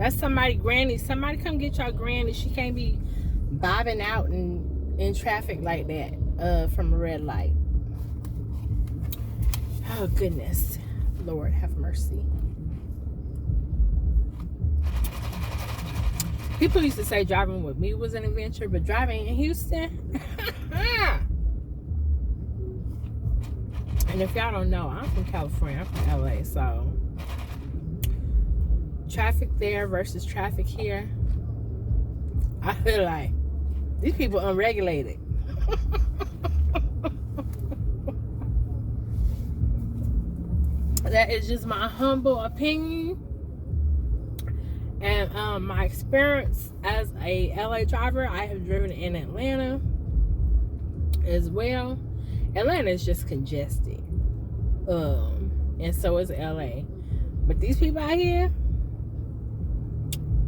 That's somebody granny. Somebody come get y'all granny. She can't be bobbing out in traffic like that from a red light. Oh goodness, Lord have mercy. People used to say driving with me was an adventure, but driving in Houston. And if y'all don't know, I'm from California. I'm from LA, so traffic there versus traffic here, I feel like these people unregulated. That is just my humble opinion and my experience as a LA driver. I have driven in Atlanta as well. Atlanta is just congested, and so is LA. But these people out here,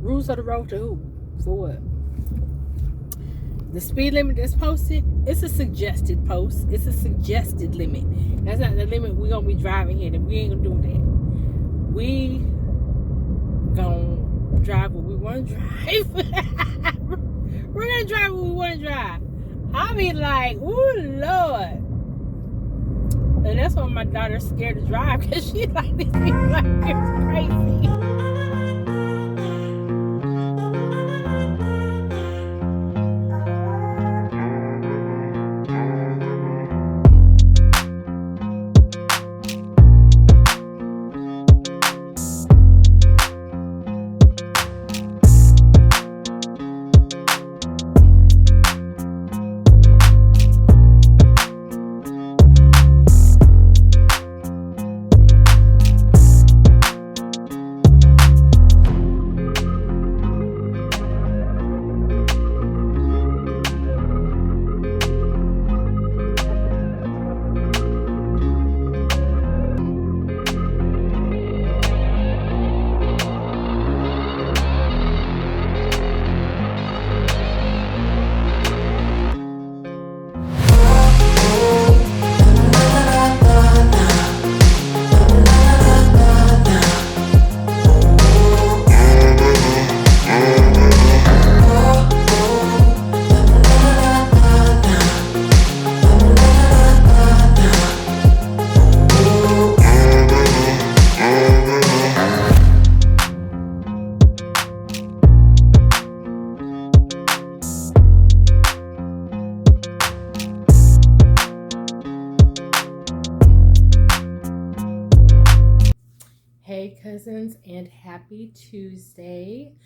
rules of the road to who? For what? The speed limit that's posted, it's a suggested post. It's a suggested limit. That's not the limit we're gonna be driving here. We ain't gonna do that. We gonna drive what we wanna drive. We're gonna drive what we wanna drive. I be like, ooh Lord. And that's why my daughter's scared to drive, because she's like, this people like it's crazy. Hey cousins, and happy Tuesday.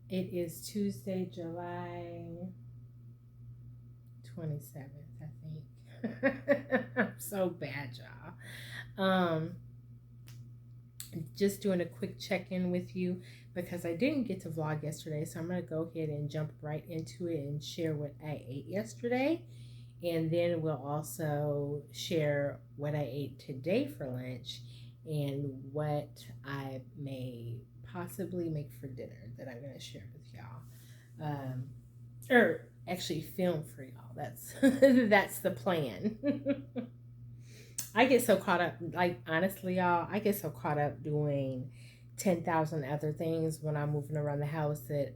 It is Tuesday, July 27th, I think. I'm so bad, y'all. Just doing a quick check-in with you because I didn't get to vlog yesterday, so I'm going to go ahead and jump right into it and share what I ate yesterday. And then we'll also share what I ate today for lunch and what I may possibly make for dinner that I'm going to share with y'all. Or actually film for y'all. That's that's the plan. I get so caught up, like honestly y'all, I get so caught up doing 10,000 other things when I'm moving around the house that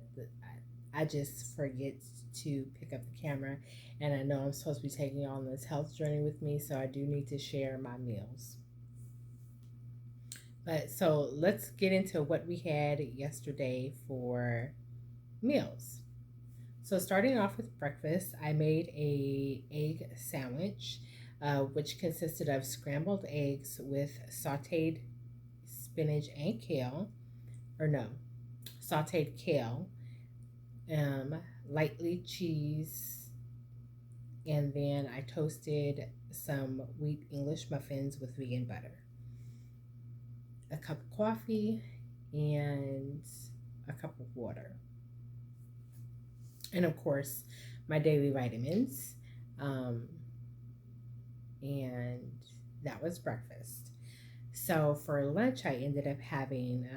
I just forget to pick up the camera. And I know I'm supposed to be taking you on this health journey with me, so I do need to share my meals. But so let's get into what we had yesterday for meals. So starting off with breakfast, I made a egg sandwich, which consisted of scrambled eggs with sauteed spinach and kale, sauteed kale, lightly cheese, and then I toasted some wheat English muffins with vegan butter, a cup of coffee, and a cup of water. And of course, my daily vitamins. And that was breakfast. So for lunch, I ended up having,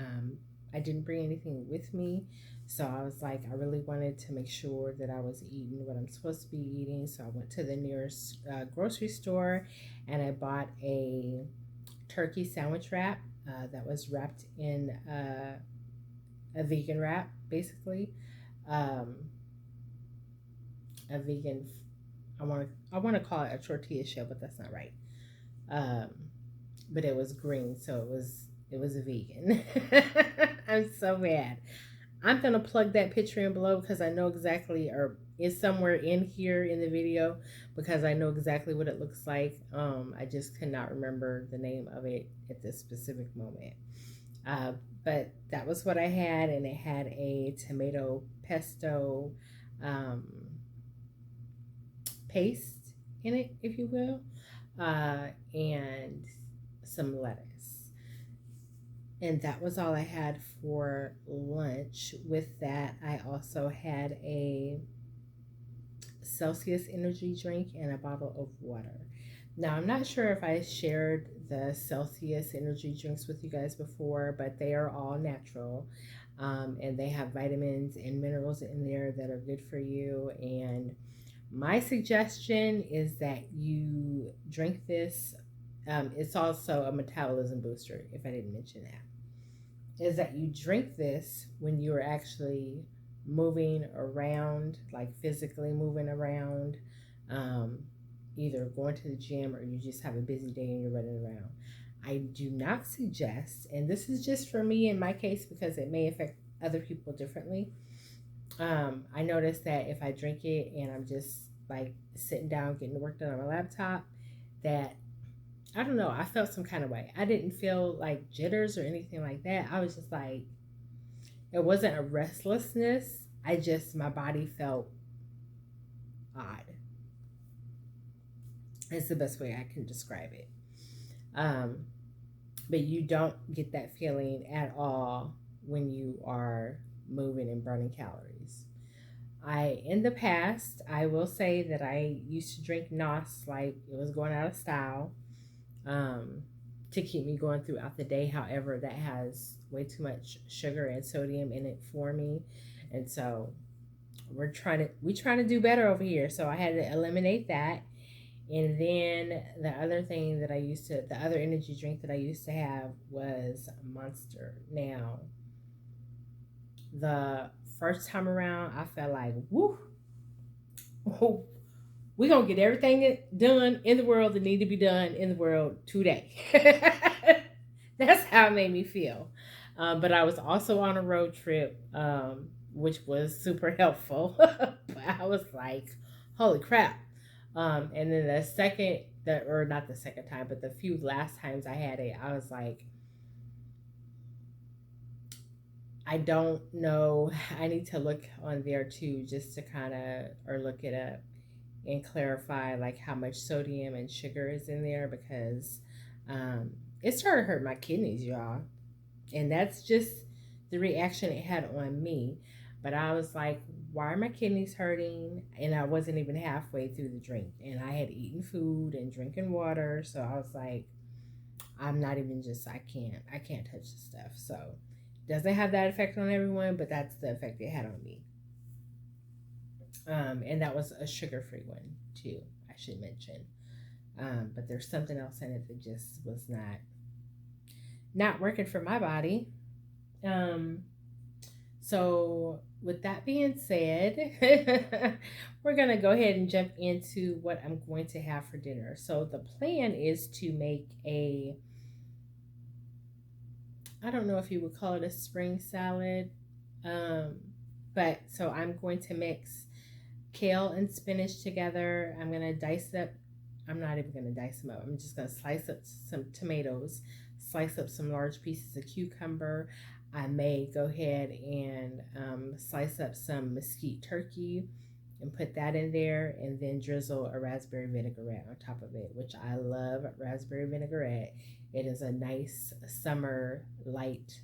I didn't bring anything with me. So I was like, I really wanted to make sure that I was eating what I'm supposed to be eating. So I went to the nearest grocery store and I bought a turkey sandwich wrap that was wrapped in a vegan wrap, basically. Um, a vegan, I want to call it a tortilla shell, but that's not right. Um, but it was green, so it was a vegan. I'm so mad. I'm gonna plug that picture in below because I know exactly, or it's somewhere in here in the video because I know exactly what it looks like. I just cannot remember the name of it at this specific moment. Uh, but that was what I had, and it had a tomato pesto um, paste in it, if you will, and some lettuce. And that was all I had for lunch. With that, I also had a Celsius energy drink and a bottle of water. Now, I'm not sure if I shared the Celsius energy drinks with you guys before, but they are all natural. And they have vitamins and minerals in there that are good for you. And my suggestion is that you drink this. It's also a metabolism booster, if I didn't mention that. Is that you drink this when you're actually moving around, like physically moving around, um, either going to the gym or you just have a busy day and you're running around. I do not suggest, and this is just for me in my case because it may affect other people differently. I noticed that if I drink it and I'm just like sitting down getting work done on my laptop, that I don't know, I felt some kind of way. I didn't feel like jitters or anything like that. I was just like, it wasn't a restlessness. My body felt odd. It's the best way I can describe it. Um, but you don't get that feeling at all when you are moving and burning calories. In the past, I will say that I used to drink NOS like it was going out of style, um, to keep me going throughout the day. However, that has way too much sugar and sodium in it for me. And so we trying to do better over here. So I had to eliminate that. And then the other energy drink that I used to have was Monster. Now, the first time around, I felt like, woo, we're going to get everything done in the world that need to be done in the world today. That's how it made me feel. But I was also on a road trip, which was super helpful. But I was like, holy crap. And then or not the second time, but the few last times I had it, I was like, I don't know. I need to look on there too, just to or look it up and clarify like how much sodium and sugar is in there because it started to hurt my kidneys, y'all. And that's just the reaction it had on me. But I was like, why are my kidneys hurting? And I wasn't even halfway through the drink. And I had eaten food and drinking water. So I was like, I can't touch this stuff. So it doesn't have that effect on everyone, but that's the effect it had on me. And that was a sugar-free one too, I should mention. But there's something else in it that just was not working for my body. So with that being said, we're gonna go ahead and jump into what I'm going to have for dinner. So the plan is to make I don't know if you would call it a spring salad, but so I'm going to mix kale and spinach together. I'm gonna dice up. I'm not even gonna dice them up. I'm just gonna slice up some tomatoes, slice up some large pieces of cucumber. I may go ahead and slice up some mesquite turkey and put that in there, and then drizzle a raspberry vinaigrette on top of it, which I love raspberry vinaigrette. It is a nice summer light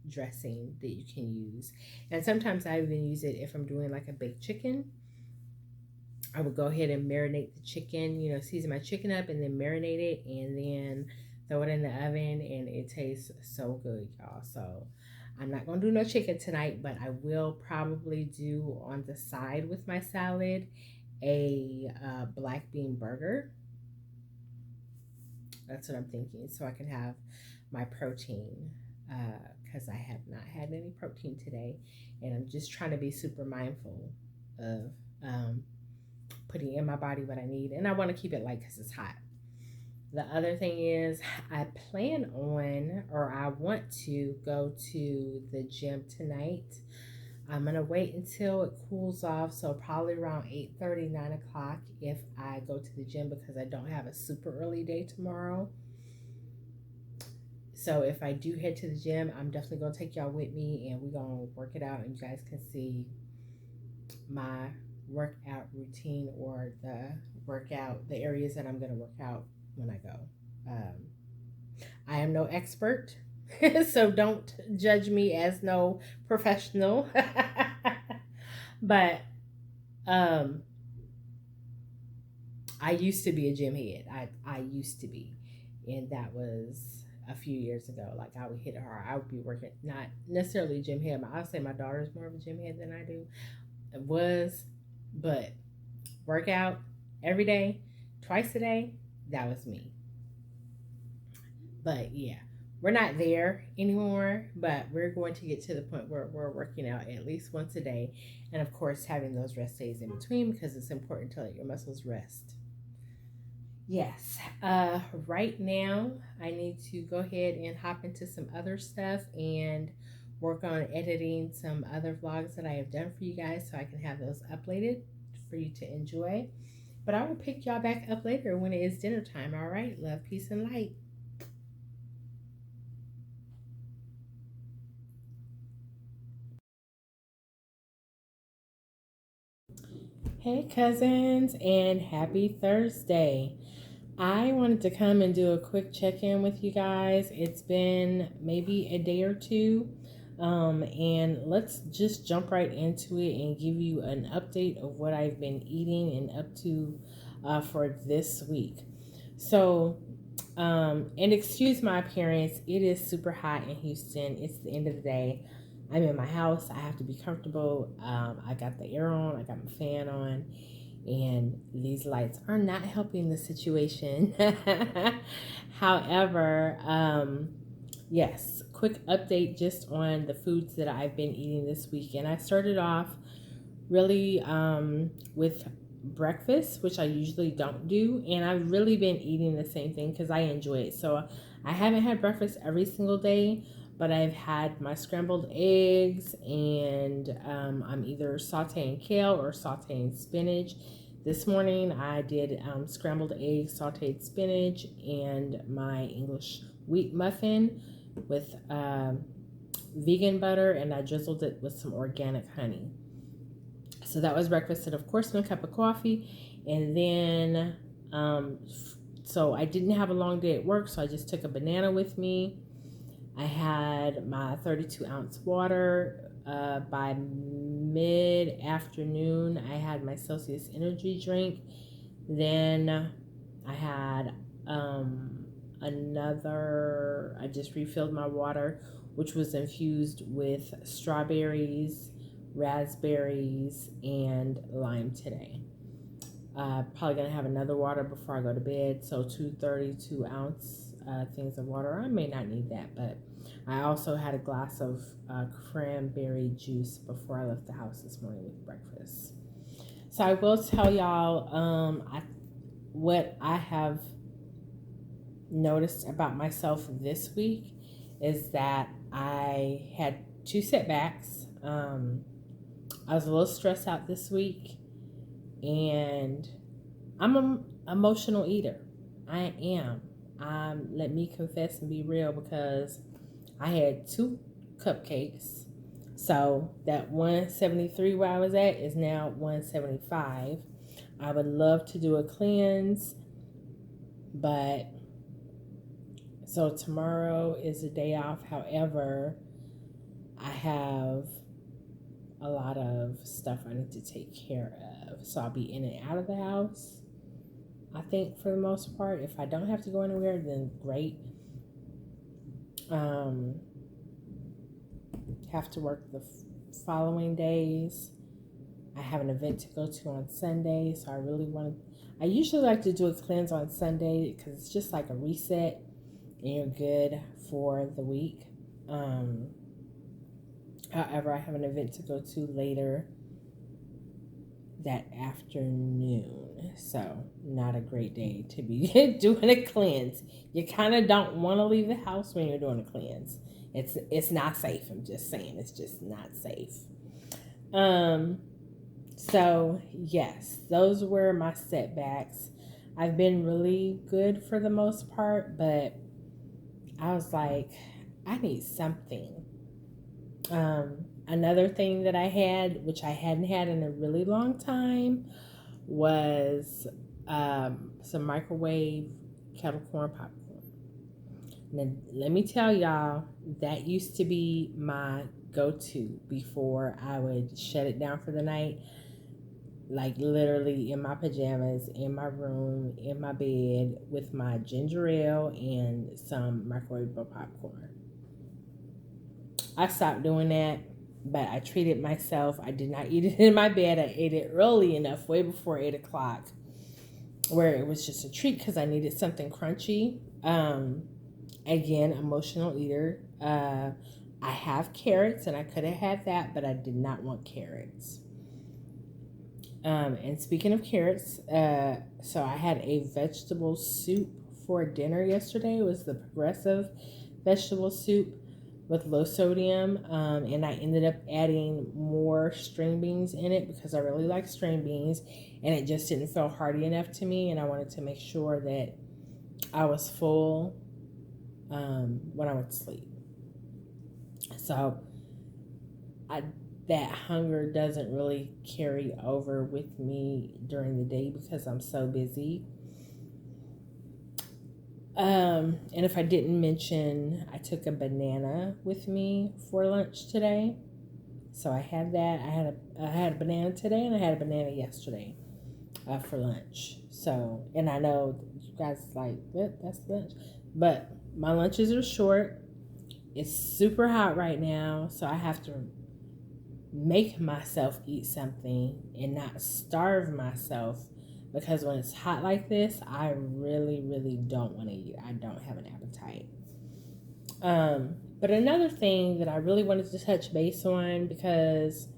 dressing that you can use. And sometimes I even use it if I'm doing like a baked chicken. I would go ahead and marinate the chicken, season my chicken up and then marinate it and then throw it in the oven, and it tastes so good, y'all. So I'm not going to do no chicken tonight, but I will probably do on the side with my salad a black bean burger. That's what I'm thinking, so I can have my protein because I have not had any protein today, and I'm just trying to be super mindful of putting in my body what I need, and I want to keep it light because it's hot. The other thing is I plan on, or I want to go to the gym tonight. I'm going to wait until it cools off, so probably around 8:30, 9 o'clock if I go to the gym, because I don't have a super early day tomorrow. So if I do head to the gym, I'm definitely going to take y'all with me, and we're going to work it out, and you guys can see my workout routine, or the areas that I'm going to work out when I go. I am no expert, so don't judge me as no professional. But I used to be a gym head. I used to be, and that was a few years ago. Like, I would hit it hard. I would be working, not necessarily gym head. I would say my daughter's more of a gym head than I do. It was, but workout every day, twice a day, that was me. But yeah, we're not there anymore, but we're going to get to the point where we're working out at least once a day. And of course, having those rest days in between, because it's important to let your muscles rest. Yes, right now I need to go ahead and hop into some other stuff and work on editing some other vlogs that I have done for you guys, so I can have those uploaded for you to enjoy. But I will pick y'all back up later when it is dinner time. All right, love, peace, and light. Hey cousins, and happy Thursday. I wanted to come and do a quick check-in with you guys. It's been maybe a day or two, and let's just jump right into it and give you an update of what I've been eating and up to for this week. So, and excuse my appearance, it is super hot in Houston. It's the end of the day. I'm in my house. I have to be comfortable. I got the air on, I got my fan on, and these lights are not helping the situation. However, yes, quick update just on the foods that I've been eating this week. And I started off really with breakfast, which I usually don't do, and I've really been eating the same thing because I enjoy it. So I haven't had breakfast every single day, but I've had my scrambled eggs, and I'm either sauteing kale or sauteing spinach. This morning I did scrambled eggs, sauteed spinach, and my English wheat muffin with vegan butter, and I drizzled it with some organic honey. So that was breakfast, and of course my cup of coffee. And then so I didn't have a long day at work, so I just took a banana with me. I had my 32-ounce water. By mid-afternoon, I had my Celsius energy drink. Then I had I just refilled my water, which was infused with strawberries, raspberries, and lime today. Probably going to have another water before I go to bed. So 232-ounce things of water. I may not need that, but I also had a glass of cranberry juice before I left the house this morning with breakfast. So I will tell y'all what I have noticed about myself this week is that I had 2 setbacks. I was a little stressed out this week, and I'm an emotional eater. I am. Let me confess and be real, because I had 2 cupcakes. So that 173 where I was at is now 175. I would love to do a cleanse, but so tomorrow is a day off. However, I have a lot of stuff I need to take care of. So I'll be in and out of the house, I think, for the most part. If I don't have to go anywhere, then great. Have to work the following days. I have an event to go to on Sunday, so I usually like to do a cleanse on Sunday because it's just like a reset and you're good for the week. However, I have an event to go to later that afternoon, so not a great day to be doing a cleanse. You kind of don't want to leave the house when you're doing a cleanse. It's not safe. I'm just saying, it's just not safe. So yes, those were my setbacks. I've been really good for the most part, but I was like, I need something. Another thing that I had, which I hadn't had in a really long time, was some microwave kettle corn popcorn. Now, let me tell y'all, that used to be my go-to before I would shut it down for the night. Like literally in my pajamas, in my room, in my bed, with my ginger ale and some microwave popcorn. I stopped doing that, but I treated myself. I did not eat it in my bed. I ate it early enough, way before 8 o'clock, where it was just a treat because I needed something crunchy. Again, emotional eater. I have carrots, and I could have had that, but I did not want carrots. And speaking of carrots, so I had a vegetable soup for dinner yesterday. It was the Progressive vegetable soup with low sodium, and I ended up adding more string beans in it because I really like string beans, and it just didn't feel hearty enough to me, and I wanted to make sure that I was full when I went to sleep. So that hunger doesn't really carry over with me during the day because I'm so busy. And if I didn't mention, I took a banana with me for lunch today. So I had that. I had a banana today, and I had a banana yesterday for lunch. So, and I know you guys like, what? That's lunch. But my lunches are short. It's super hot right now, so I have to make myself eat something and not starve myself, because when it's hot like this, I really, really don't want to eat. I don't have an appetite. But another thing that I really wanted to touch base on, because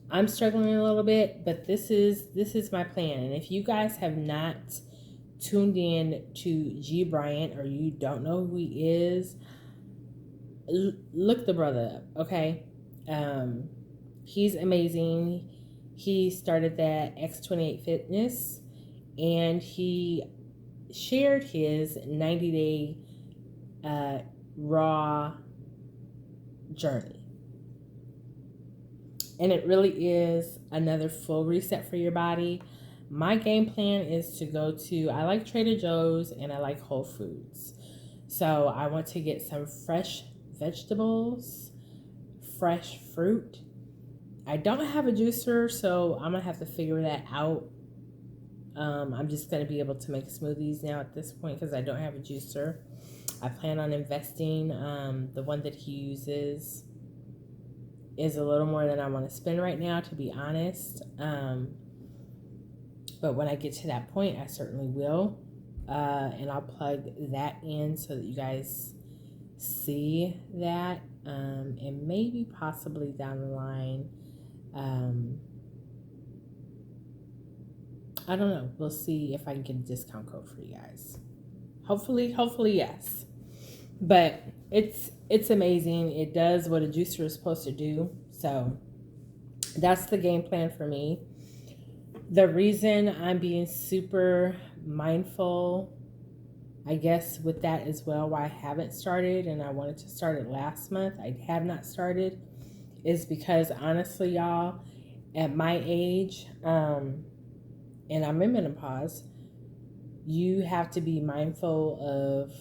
I'm struggling a little bit, but this is my plan. And if you guys have not tuned in to G Bryant, or you don't know who he is, look the brother up, okay? He's amazing. He started that X28 Fitness, and he shared his 90-day raw journey. And it really is another full reset for your body. My game plan is to go to, I like Trader Joe's and I like Whole Foods. So I want to get some fresh vegetables, fresh fruit. I don't have a juicer, so I'm going to have to figure that out. I'm just going to be able to make smoothies now at this point because I don't have a juicer. I plan on investing. The one that he uses is a little more than I want to spend right now, to be honest. But when I get to that point, I certainly will. And I'll plug that in so that you guys see that. And maybe possibly down the line, I don't know. We'll see if I can get a discount code for you guys. Hopefully yes. But it's amazing. It does what a juicer is supposed to do. So that's the game plan for me. The reason I'm being super mindful, I guess, with that as well, why I haven't started, and I wanted to start it last month, I have not started, is because honestly, y'all, at my age, and I'm in menopause, you have to be mindful of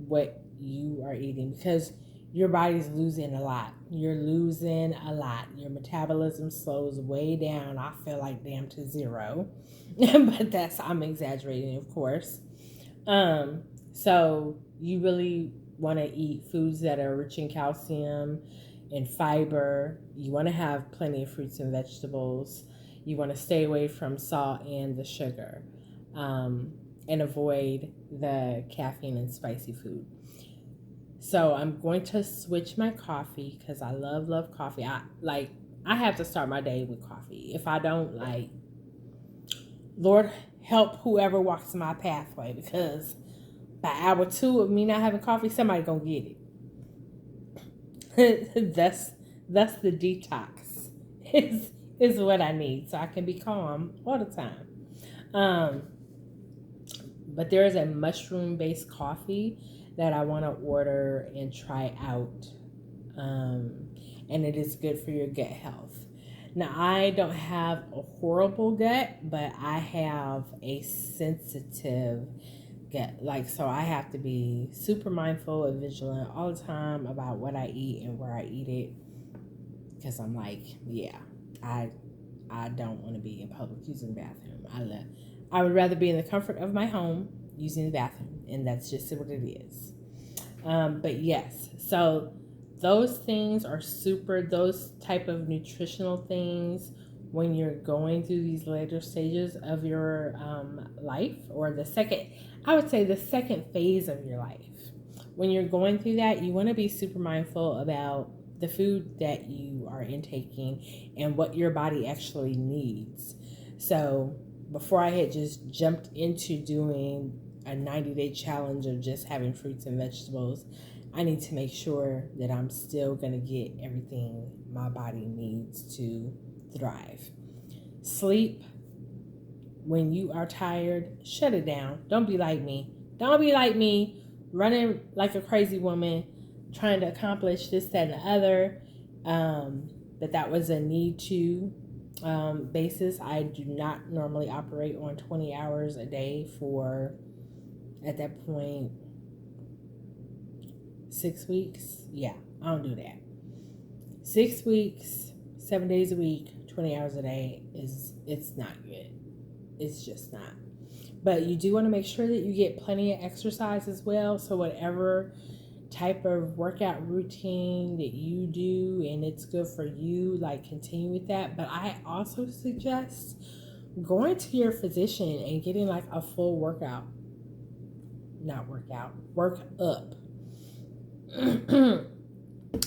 what you are eating, because your body's losing a lot. You're losing a lot. Your metabolism slows way down. I feel like damn to zero. But I'm exaggerating, of course. So you really want to eat foods that are rich in calcium and fiber. You want to have plenty of fruits and vegetables. You want to stay away from salt and the sugar. and avoid the caffeine and spicy food. So I'm going to switch my coffee because I love coffee. I have to start my day with coffee. If I don't, like, Lord help whoever walks my pathway, because by hour 2 of me not having coffee, somebody gonna get it. that's the detox is what I need, so I can be calm all the time. But there is a mushroom based coffee that I want to order and try out, and it is good for your gut health. Now, I don't have a horrible gut, but I have a sensitive gut. Like, so I have to be super mindful and vigilant all the time about what I eat and where I eat it. Because I'm like, yeah, I don't want to be in public using the bathroom. I would rather be in the comfort of my home using the bathroom, and that's just what it is. But yes, so those things are super, those type of nutritional things when you're going through these later stages of your life, or I would say the second phase of your life. When you're going through that, you want to be super mindful about the food that you are intaking and what your body actually needs. So before I had just jumped into doing a 90-day challenge of just having fruits and vegetables, I need to make sure that I'm still going to get everything my body needs to thrive. Sleep. When you are tired, shut it down. Don't be like me. Don't be like me, running like a crazy woman, trying to accomplish this, that, and the other. But that was a need to basis. I do not normally operate on 20 hours a day for, at that point, 6 weeks. Yeah, I don't do that. 6 weeks, 7 days a week, 20 hours a day it's not good. It's just not. But you do want to make sure that you get plenty of exercise as well. So whatever type of workout routine that you do and it's good for you, like, continue with that. But I also suggest going to your physician and getting like a full work up.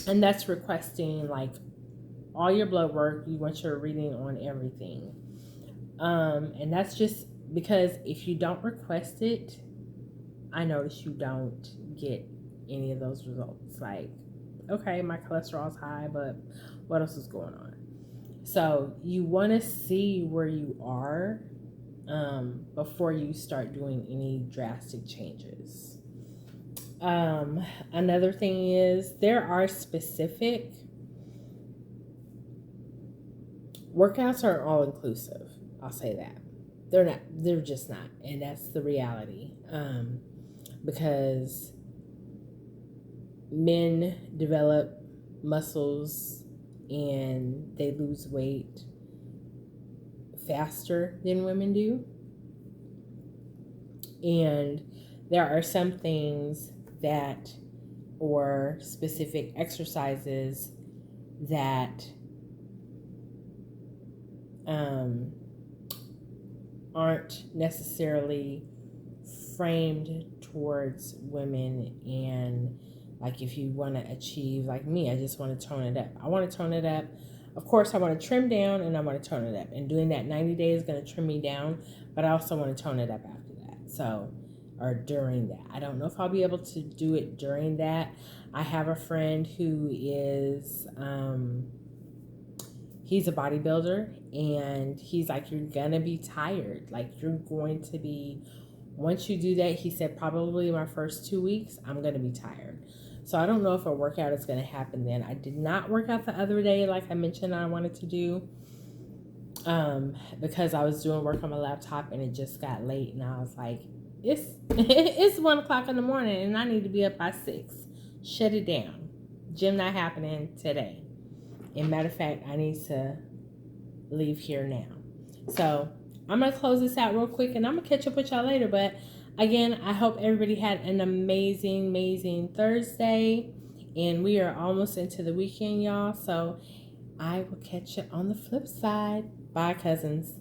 And that's requesting like all your blood work. You want your reading on everything. And that's just because if you don't request it, I notice you don't get any of those results. Like, okay, my cholesterol's high, but what else is going on? So you want to see where you are before you start doing any drastic changes. Another thing is there are specific workouts are all inclusive. I'll say that. They're just not. And that's the reality. Because men develop muscles and they lose weight faster than women do. And there are some things that, or specific exercises that aren't necessarily framed towards women. And like, if you want to achieve, like me, I just want to tone it up. I want to tone it up. Of course, I want to trim down and I want to tone it up. And doing that 90 days is going to trim me down, but I also want to tone it up after that. So, or during that. I don't know if I'll be able to do it during that. I have a friend who is, he's a bodybuilder, and he's like, you're going to be tired. Like, you're going to be, once you do that, he said, probably my first 2 weeks, I'm going to be tired. So I don't know if a workout is going to happen then. I did not work out the other day, like I mentioned I wanted to do, because I was doing work on my laptop and it just got late, and I was like, it's 1 o'clock in the morning and I need to be up by 6. Shut it down. Gym not happening today. And matter of fact, I need to leave here now. So I'm going to close this out real quick and I'm going to catch up with y'all later. But again, I hope everybody had an amazing Thursday. And we are almost into the weekend, y'all. So I will catch you on the flip side. Bye, cousins.